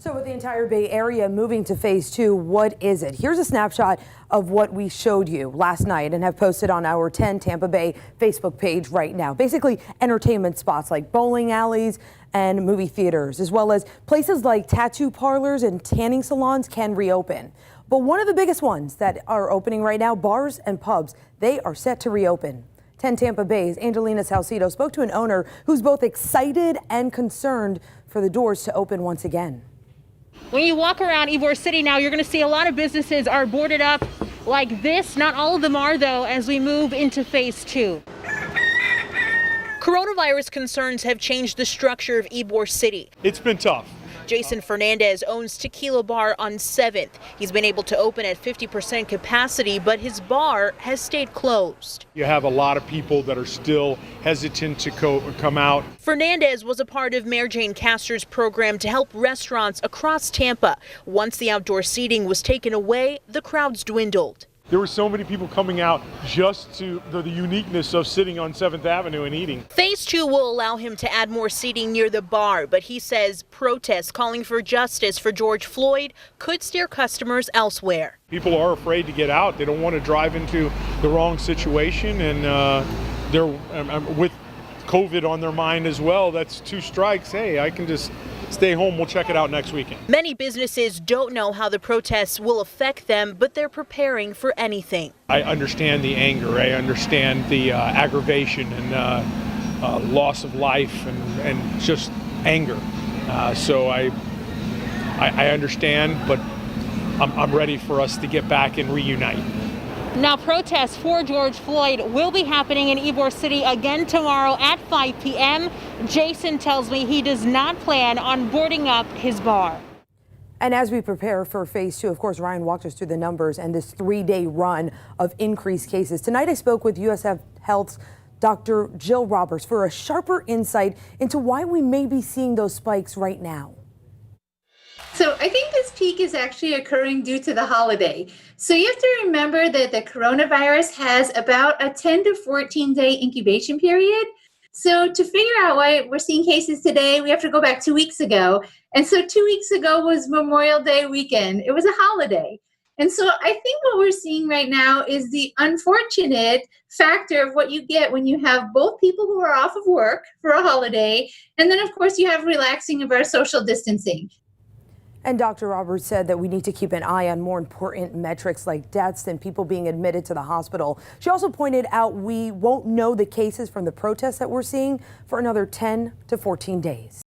So with the entire Bay Area moving to phase 2, what is it? Here's a snapshot of what we showed you last night and have posted on our 10 Tampa Bay Facebook page right now. Basically entertainment spots like bowling alleys and movie theaters, as well as places like tattoo parlors and tanning salons can reopen. But one of the biggest ones that are opening right now, bars and pubs, they are set to reopen. 10 Tampa Bay's Angelina Salcido spoke to an owner who's both excited and concerned for the doors to open once again. When you walk around Ybor City now, you're going to see a lot of businesses are boarded up like this. Not all of them are, though, as we move into phase 2. Coronavirus concerns have changed the structure of Ybor City. It's been tough. Jason Fernandez owns Tequila Bar on 7th. He's been able to open at 50% capacity, but his bar has stayed closed. You have a lot of people that are still hesitant to come out. Fernandez was a part of Mayor Jane Castor's program to help restaurants across Tampa. Once the outdoor seating was taken away, the crowds dwindled. There were so many people coming out just to the uniqueness of sitting on 7th Avenue and eating. Phase 2 will allow him to add more seating near the bar, but he says protests calling for justice for George Floyd could steer customers elsewhere. People are afraid to get out. They don't want to drive into the wrong situation, and they're with COVID on their mind as well. That's 2 strikes. Hey, I can just stay home. We'll check it out next weekend. Many businesses don't know how the protests will affect them, but they're preparing for anything. I understand the anger. I understand the aggravation and loss of life and just anger. So I understand, but I'm ready for us to get back and reunite. Now, protests for George Floyd will be happening in Ybor City again tomorrow at 5 p.m. Jason tells me he does not plan on boarding up his bar. And as we prepare for phase 2, of course, Ryan walked us through the numbers and this 3-day run of increased cases. Tonight, I spoke with USF Health's Dr. Jill Roberts for a sharper insight into why we may be seeing those spikes right now. So I think this peak is actually occurring due to the holiday. So you have to remember that the coronavirus has about a 10 to 14 day incubation period. So to figure out why we're seeing cases today, we have to go back 2 weeks ago. And so 2 weeks ago was Memorial Day weekend. It was a holiday. And so I think what we're seeing right now is the unfortunate factor of what you get when you have both people who are off of work for a holiday. And then, of course, you have relaxing of our social distancing. And Dr. Roberts said that we need to keep an eye on more important metrics like deaths and people being admitted to the hospital. She also pointed out we won't know the cases from the protests that we're seeing for another 10 to 14 days.